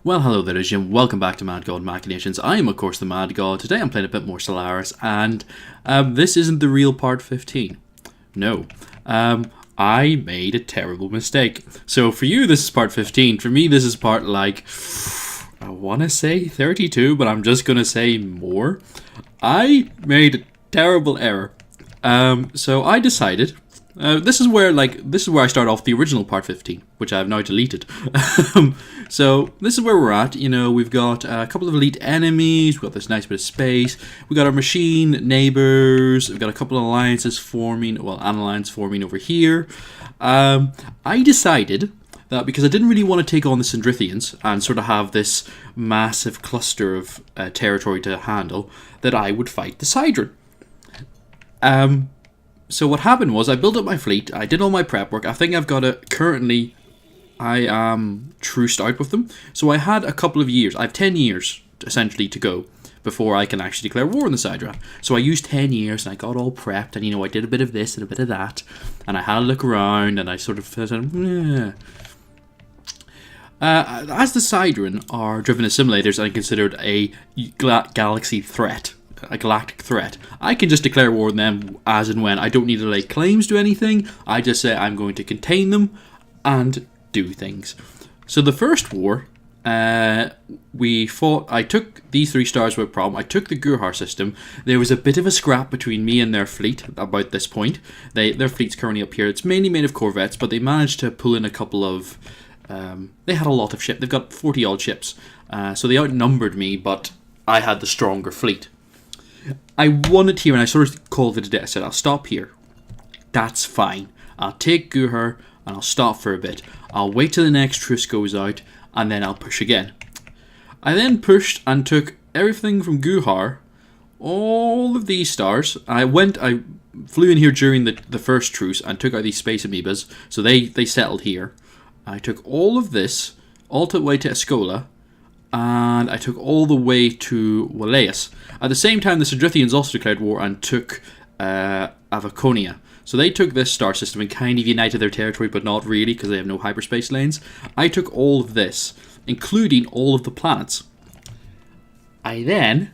Well, hello there, Jim. Welcome back to Madgod Machinations. I am, of course, the Madgod. Today I'm playing a bit more Stellaris, and this isn't the real part 15. No. I made a terrible mistake. So for you, this is part 15. For me, this is part, I want to say 32, but I'm just going to say more. I made a terrible error. So I decided... This is where I start off the original part 15, which I have now deleted. So this is where we're at. You know, we've got a couple of elite enemies. We've got this nice bit of space. We've got our machine neighbors. We've got a couple of alliances forming. Well, an alliance forming over here. I decided that because I didn't really want to take on the Sindrithians and sort of have this massive cluster of territory to handle, that I would fight the Sidron. So what happened was I built up my fleet, I did all my prep work, I think I've got it currently, I am truced out with them. So I had a couple of years, I have 10 years essentially to go before I can actually declare war on the Sidron. So I used 10 years and I got all prepped and, you know, I did a bit of this and a bit of that. And I had a look around and I sort of said, as the Sidron are driven as simulators and considered a galaxy threat, a galactic threat, I can just declare war on them as and when. I don't need to lay claims to anything. I just say I'm going to contain them and do things. So the first war, we fought. I took these 3 stars without problem. I took the Guhar system. There was a bit of a scrap between me and their fleet about this point. Their fleet's currently up here. It's mainly made of corvettes, but they managed to pull in a couple of... they had a lot of ships. They've got 40 odd ships. So they outnumbered me, but I had the stronger fleet. I won it here and I sort of called it a day. I said, I'll stop here. That's fine. I'll take Guhar and I'll stop for a bit. I'll wait till the next truce goes out and then I'll push again. I then pushed and took everything from Guhar, all of these stars. I flew in here during the first truce and took out these space amoebas. So they settled here. I took all of this, all the way to Escola. And I took all the way to Waleus. At the same time, the Sindrithians also declared war and took Avaconia. So they took this star system and kind of united their territory, but not really because they have no hyperspace lanes. I took all of this, including all of the planets. I then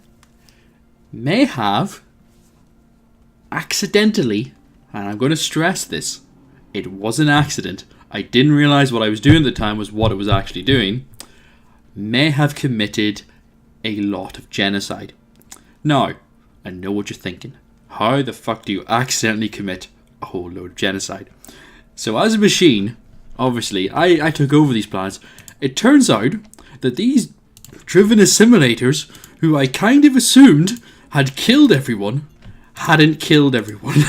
may have accidentally, and I'm going to stress this, it was an accident. I didn't realize what I was doing at the time was what it was actually doing. May have committed a lot of genocide. Now, I know what you're thinking. How the fuck do you accidentally commit a whole load of genocide? So as a machine, obviously, I took over these planets. It turns out that these driven assimilators, who I kind of assumed had killed everyone, hadn't killed everyone.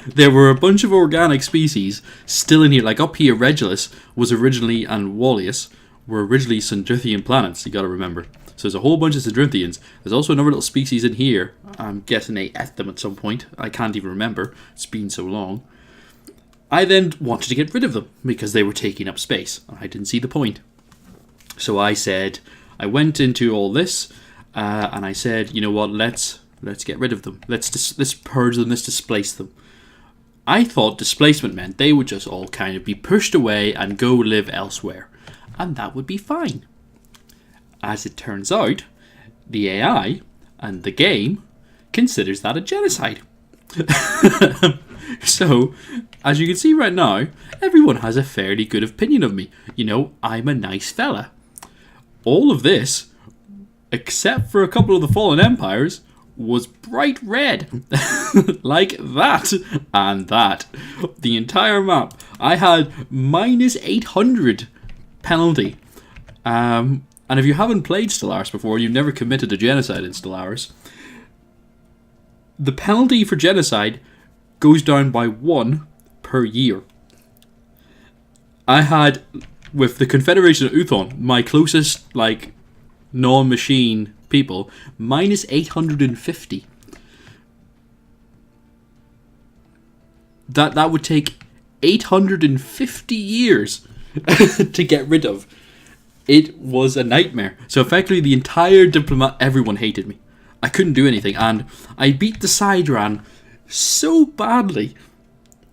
There were a bunch of organic species still in here. Like up here, Regulus was originally, and Waleus were originally Sindrithian planets, you gotta remember. So there's a whole bunch of Sindrithians. There's also another little species in here. I'm guessing they ate them at some point. I can't even remember. It's been so long. I then wanted to get rid of them because they were taking up space. I didn't see the point. So I said, I went into all this and I said, you know what, let's get rid of them. Let's purge them, let's displace them. I thought displacement meant they would just all kind of be pushed away and go live elsewhere. And that would be fine. As it turns out, the AI and the game considers that a genocide. So, as you can see right now, everyone has a fairly good opinion of me. You know, I'm a nice fella. All of this, except for a couple of the fallen empires, was bright red. Like that and that. The entire map. I had minus 800 penalty. And if you haven't played Stellaris before, you've never committed a genocide in Stellaris, the penalty for genocide goes down by 1 per year. I had, with the Confederation of Uthon, my closest, non-machine people, minus 850. That would take 850 years to get rid of. It was a nightmare. So effectively the entire everyone hated me. I couldn't do anything, and I beat the Sidron so badly.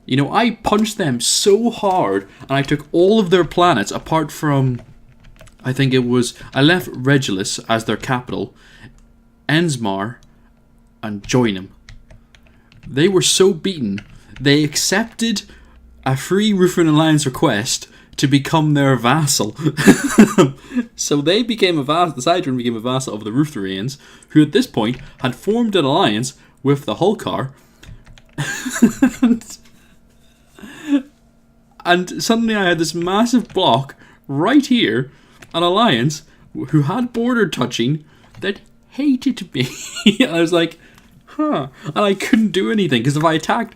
You know, I punched them so hard, and I took all of their planets apart from I think it was, I left Regulus as their capital, Ensmar, and Joinham. They were so beaten, they accepted a free Ruthan Alliance request to become their vassal. So they became a vassal, the Sidron became a vassal of the Ruthenians, who at this point had formed an alliance with the Hulkar. And suddenly I had this massive block right here, an alliance who had border touching that hated me. And I was like, huh. And I couldn't do anything, because if I attacked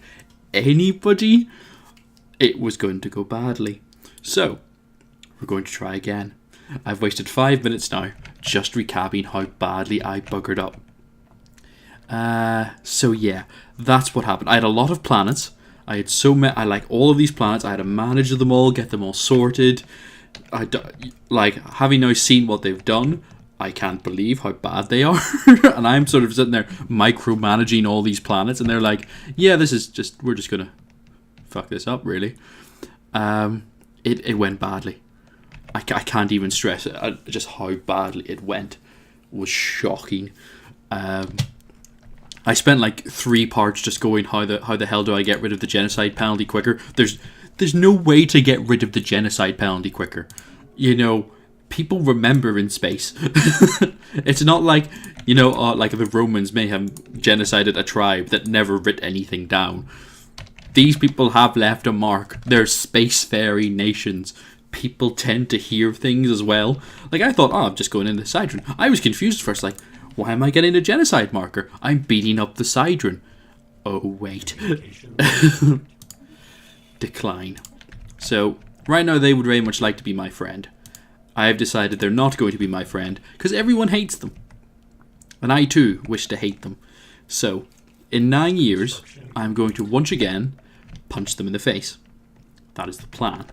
anybody, it was going to go badly. So, we're going to try again. I've wasted 5 minutes now just recapping how badly I buggered up. So yeah, that's what happened. I had a lot of planets. I had I like all of these planets. I had to manage them all, get them all sorted. Like, having now seen what they've done, I can't believe how bad they are. And I'm sort of sitting there micromanaging all these planets, and they're like, yeah, this is just, we're just gonna fuck this up, really. It went badly. I can't even stress it, just how badly it went. It was shocking. I spent like 3 parts just going, how the hell do I get rid of the genocide penalty quicker? There's no way to get rid of the genocide penalty quicker. You know, people remember in space. It's not like, you know, like the Romans may have genocided a tribe that never writ anything down. These people have left a mark. They're spacefaring nations. People tend to hear things as well. Like, I thought, I'm just going into Sidron. I was confused first, like, why am I getting a genocide marker? I'm beating up the Sidron. Oh, wait. Decline. So, right now they would very much like to be my friend. I have decided they're not going to be my friend, because everyone hates them. And I too wish to hate them. So, in 9 years, I'm going to once again punch them in the face. That is the plan.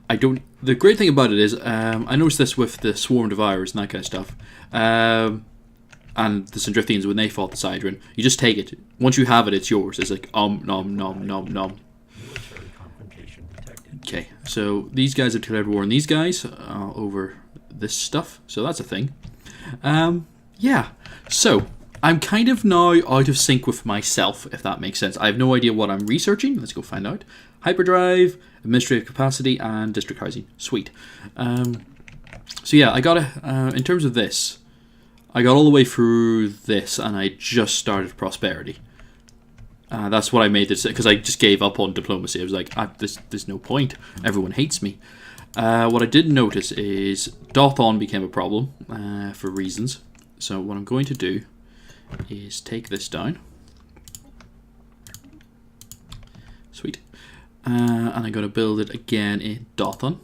The great thing about it is, I noticed this with the Swarm Devourers and that kind of stuff. And the Sindrithians, when they fought the Sidron, you just take it. Once you have it, it's yours. It's like, nom, nom, nom. Okay, so these guys have declared war on these guys over this stuff. So that's a thing. Yeah, so I'm kind of now out of sync with myself, if that makes sense. I have no idea what I'm researching. Let's go find out. Hyperdrive, administrative capacity, and district housing. Sweet. So yeah, I got in terms of this, I got all the way through this, and I just started prosperity. That's what I made this, because I just gave up on diplomacy. I was like, there's no point. Everyone hates me. What I did notice is Dothon became a problem for reasons. So what I'm going to do is take this down. Sweet. And I'm going to build it again in Dothon.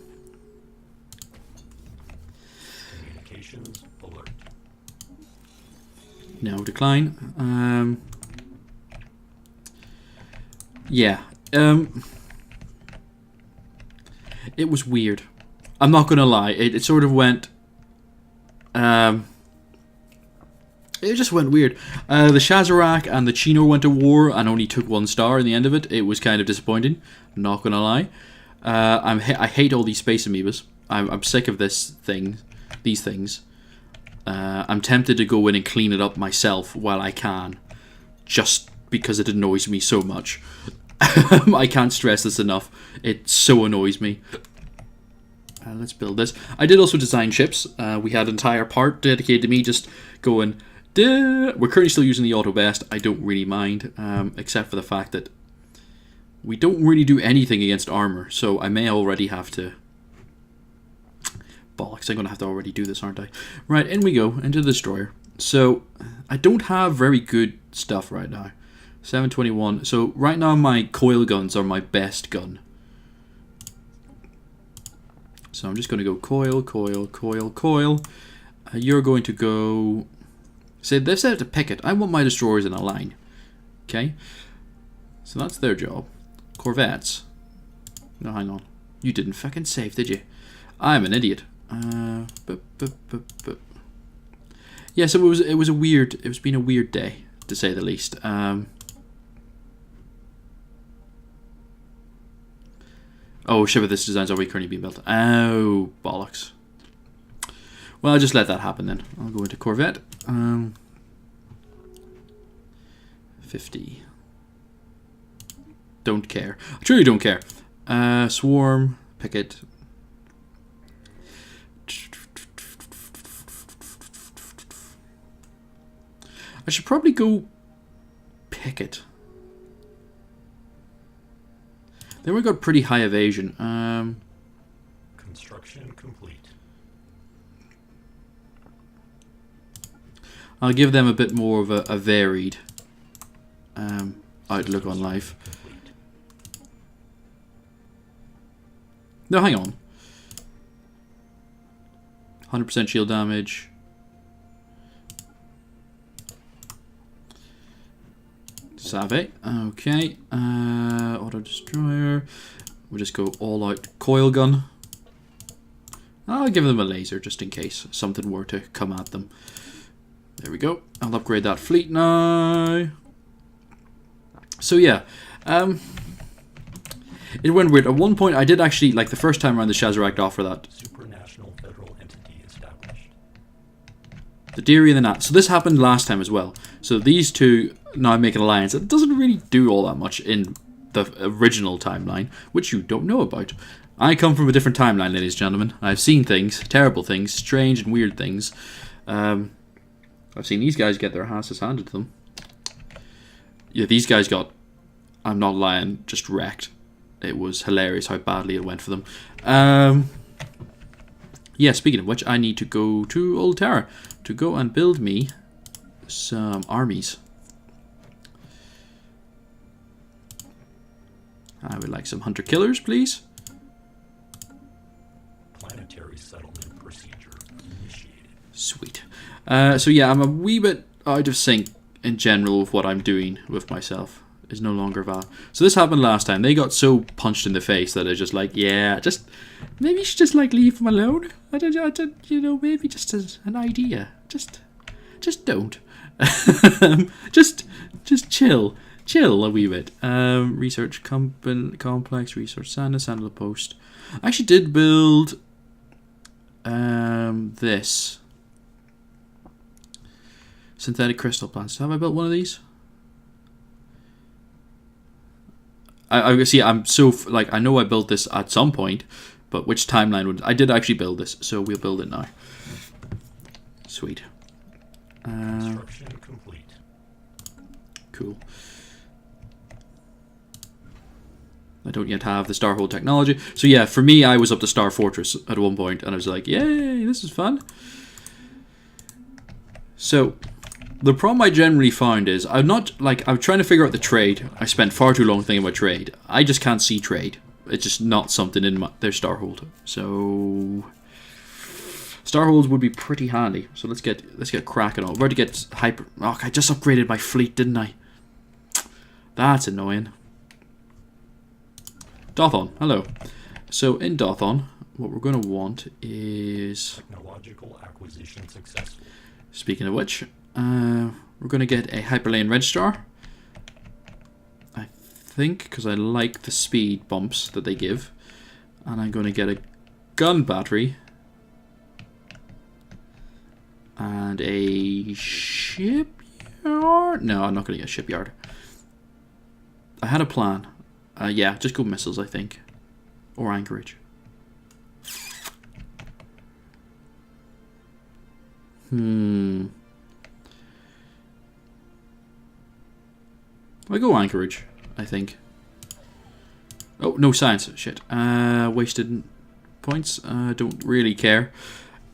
No decline. Yeah. It was weird. I'm not gonna lie. It sort of went. It just went weird. The Shazarak and the Chino went to war and only took 1 star in the end of it. It was kind of disappointing. Not gonna lie. I hate all these space amoebas. I'm sick of these things. I'm tempted to go in and clean it up myself while I can, just because it annoys me so much. I can't stress this enough. It so annoys me. Let's build this. I did also design ships. We had an entire part dedicated to me just going, duh. We're currently still using the auto best. I don't really mind, except for the fact that we don't really do anything against armor, so I may already have to... Bollocks, I'm going to have to already do this, aren't I? Right, in we go, into the destroyer. So, I don't have very good stuff right now. 721. So, right now my coil guns are my best gun. So, I'm just going to go coil, coil, coil, coil. You're going to go... Say, they've set it to picket. I want my destroyers in a line. Okay? So, that's their job. Corvettes. No, hang on. You didn't fucking save, did you? I'm an idiot. Yeah, so it was been a weird day, to say the least. Oh, shit, but this design's already currently being built. Oh, bollocks. Well, I'll just let that happen then. I'll go into Corvette. 50. Don't care. I truly don't care. Swarm, Picket. I should probably go Picket. Then we got pretty high evasion. Construction complete. I'll give them a bit more of a varied outlook on life. No, hang on. 100% shield damage. Save. Okay. Auto destroyer. We'll just go all out coil gun. I'll give them a laser just in case something were to come at them. There we go. I'll upgrade that fleet now. So yeah. It went weird. At one point I did actually, like the first time around, the Shazerac offer that. Supranational federal entity established. The Deary and the Nat. So this happened last time as well. So these two now make an alliance. It doesn't really do all that much in the original timeline, which you don't know about. I come from a different timeline, ladies and gentlemen. I've seen things, terrible things, strange and weird things. I've seen these guys get their asses handed to them. Yeah, these guys got, I'm not lying, just wrecked. It was hilarious how badly it went for them. Yeah, speaking of which, I need to go to Ulterra to go and build me some armies. I would like some hunter killers, please. Planetary settlement procedure initiated. Sweet. So yeah, I'm a wee bit out of sync in general with what I'm doing with myself. Is no longer valid. So this happened last time. They got so punched in the face that they're just like, yeah, just maybe you should just like leave them alone. I don't, you know, maybe just as an idea. Just don't. just chill a wee bit. Research complex, research sandal post. I actually did build this synthetic crystal plants. Have I built one of these? I see. I'm so like I know I built this at some point, but which timeline would I did actually build this? So we'll build it now. Sweet. Construction complete. Cool. I don't yet have the Starhold technology. So yeah, for me, I was up to Star Fortress at one point, and I was like, yay, this is fun. So the problem I generally found is I'm trying to figure out the trade. I spent far too long thinking about trade. I just can't see trade. It's just not something in their Starhold. So Starholds would be pretty handy. So let's get cracking on. We're about to get hyper. Oh, I just upgraded my fleet, didn't I? That's annoying. Dothon, hello. So in Dothon, what we're going to want is technological acquisition successful. Speaking of which. We're going to get a Hyperlane Registrar, I think, because I like the speed bumps that they give. And I'm going to get a gun battery and a shipyard. No, I'm not going to get a shipyard. I had a plan. Yeah, just go missiles, I think. Or anchorage. I go anchorage, I think. Oh, no science. Shit. Wasted points. Don't really care.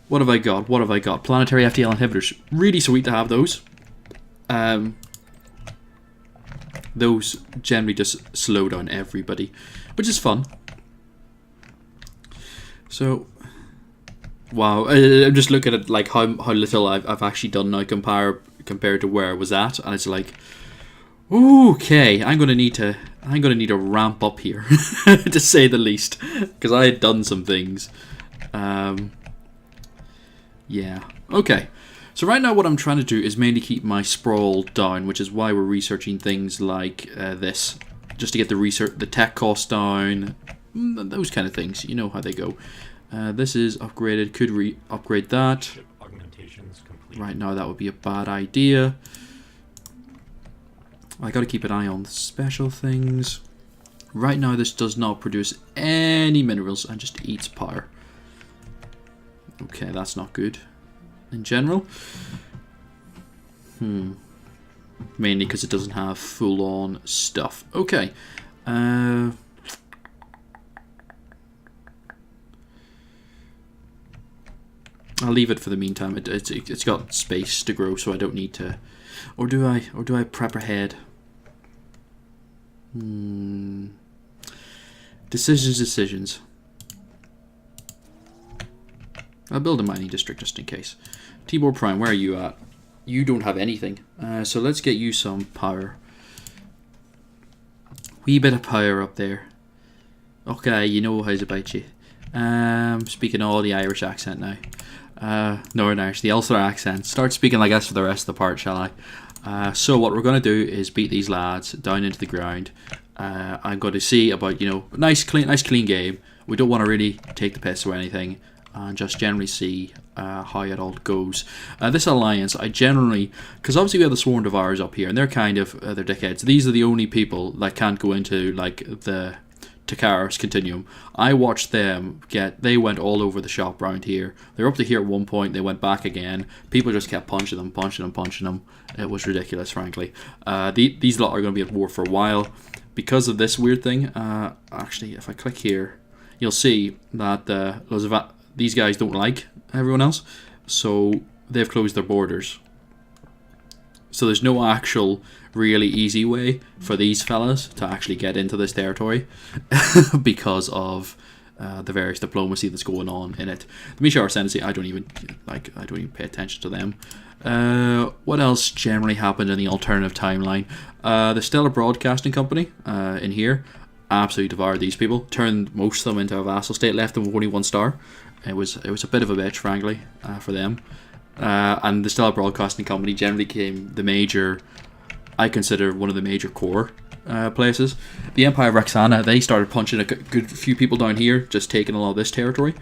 What have I got? What have I got? Planetary FTL inhibitors. Really sweet to have those. Those generally just slow down everybody, which is fun. So, wow. I'm just looking at like how little I've actually done now compared to where I was at, and it's like, okay, I'm gonna need to ramp up here, to say the least, because I had done some things. Yeah. Okay. So right now what I'm trying to do is mainly keep my sprawl down, which is why we're researching things like this, just to get the tech cost down, those kind of things. You know how they go. This is upgraded. Could upgrade that. Ship augmentations complete. Right now that would be a bad idea. I gotta keep an eye on the special things. Right now this does not produce any minerals and just eats power. Okay, that's not good in general. Mainly because it doesn't have full-on stuff. Okay. I'll leave it for the meantime. It's got space to grow, so I don't need to. Or do I prep ahead? Decisions. I'll build a mining district just in case. Tibor Prime, where are you at? You don't have anything. So let's get you some power. Wee bit of power up there. Okay, you know how's about you. Speaking all the Irish accent now. Northern Irish, the Ulster accent. Start speaking like this for the rest of the part, shall I? So what we're going to do is beat these lads down into the ground. I'm going to see about, you know, nice clean game. We don't want to really take the piss or anything, and just generally see how it all goes. This alliance, I generally, because obviously we have the Sworn Devourers up here, and they're kind of they're dickheads. These are the only people that can't go into like the Takaris continuum. I watched them they went all over the shop round here. They were up to here at one point, they went back again. People just kept punching them. It was ridiculous, frankly. These lot are going to be at war for a while because of this weird thing. Actually, if I click here, you'll see that these guys don't like everyone else, so they've closed their borders. So there's no actual really easy way for these fellas to actually get into this territory because of the various diplomacy that's going on in it. The Mishar Ascendancy, I don't even pay attention to them. What else generally happened in the alternative timeline? The Stellar Broadcasting Company in here absolutely devoured these people, turned most of them into a vassal state, left them with only 1 star. It was a bit of a bitch, frankly, for them. And the Stellar Broadcasting Company generally became the major, I consider one of the major core places. The Empire of Rexana, they started punching a good few people down here, just taking a lot of this territory,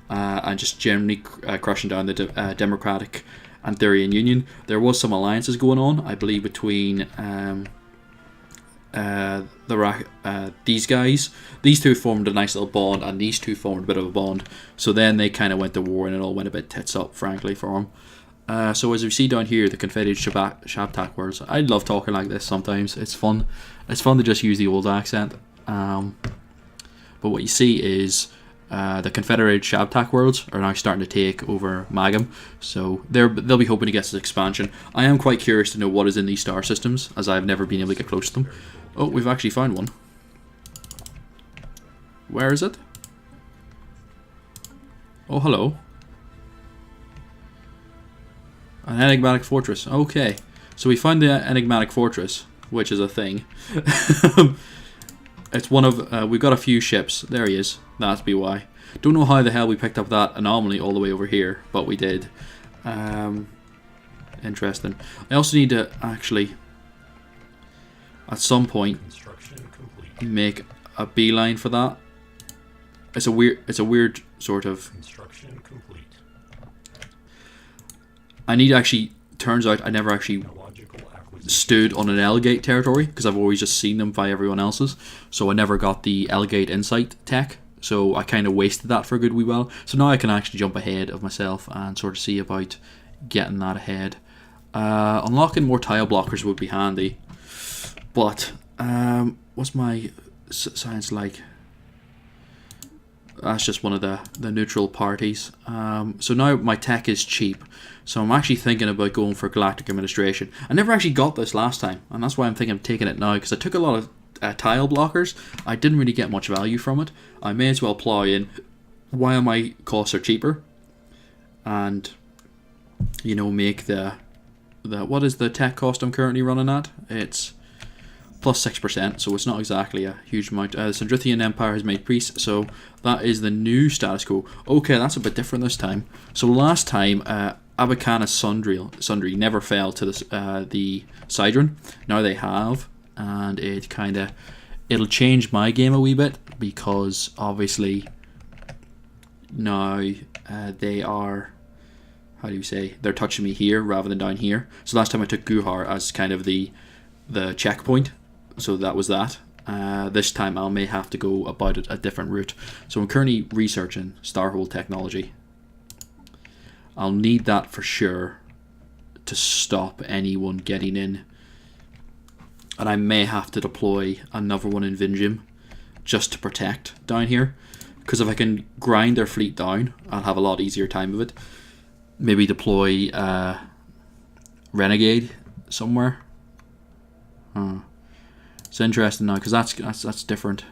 and just generally crushing down the Democratic Anthurian Union. There was some alliances going on, I believe, between these guys. These two formed a nice little bond, and these two formed a bit of a bond. So then they kind of went to war, and it all went a bit tits up, frankly, for them. So as we see down here, the Confederated Shabtak words. I love talking like this sometimes. It's fun. It's fun to just use the old accent. But what you see is the Confederated Shabtak worlds are now starting to take over Magam. So they'll be hoping to get this expansion. I am quite curious to know what is in these star systems, as I've never been able to get close to them. Oh, we've actually found one. Where is it? Oh, hello. An Enigmatic Fortress. Okay. So we found the Enigmatic Fortress, which is a thing. It's one of... we've got a few ships. There he is. That's be why. Don't know how the hell we picked up that anomaly all the way over here, but we did. Interesting. I also need to actually, at some point, make a beeline for that. It's a weird sort of... Construction complete. I need actually... Turns out I never actually stood on an L-Gate territory, because I've always just seen them by everyone else's. So I never got the L-Gate Insight tech. So I kind of wasted that for a good wee while. So now I can actually jump ahead of myself and sort of see about getting that ahead. Unlocking more tile blockers would be handy. But, what's my science like? That's just one of the neutral parties. So now my tech is cheap. So I'm actually thinking about going for Galactic Administration. I never actually got this last time, and that's why I'm thinking of taking it now, because I took a lot of tile blockers. I didn't really get much value from it. I may as well plow in while my costs are cheaper, and, you know, make the what is the tech cost I'm currently running at? It's plus 6%, so it's not exactly a huge amount. The Sandrithian Empire has made priests, so that is the new status quo. Okay, that's a bit different this time. So last time, Abacana Sundry never fell to the Sidron. Now they have, and it'll change my game a wee bit, because obviously now they are, how do you say, they're touching me here rather than down here. So last time I took Guhar as kind of the checkpoint, so that was that. This time I may have to go about it a different route. So I'm currently researching Starhole technology. I'll need that for sure to stop anyone getting in. And I may have to deploy another one in Vinjim just to protect down here. Because if I can grind their fleet down, I'll have a lot easier time of it. Maybe deploy Renegade somewhere. It's interesting now because that's different,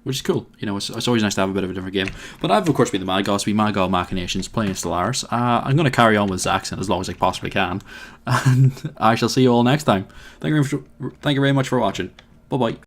which is cool. You know, it's always nice to have a bit of a different game. But I've of course been the Madgod, Madgod Machinations playing Stellaris. I'm going to carry on with Zaxxon as long as I possibly can, and I shall see you all next time. Thank you very much for watching. Bye bye.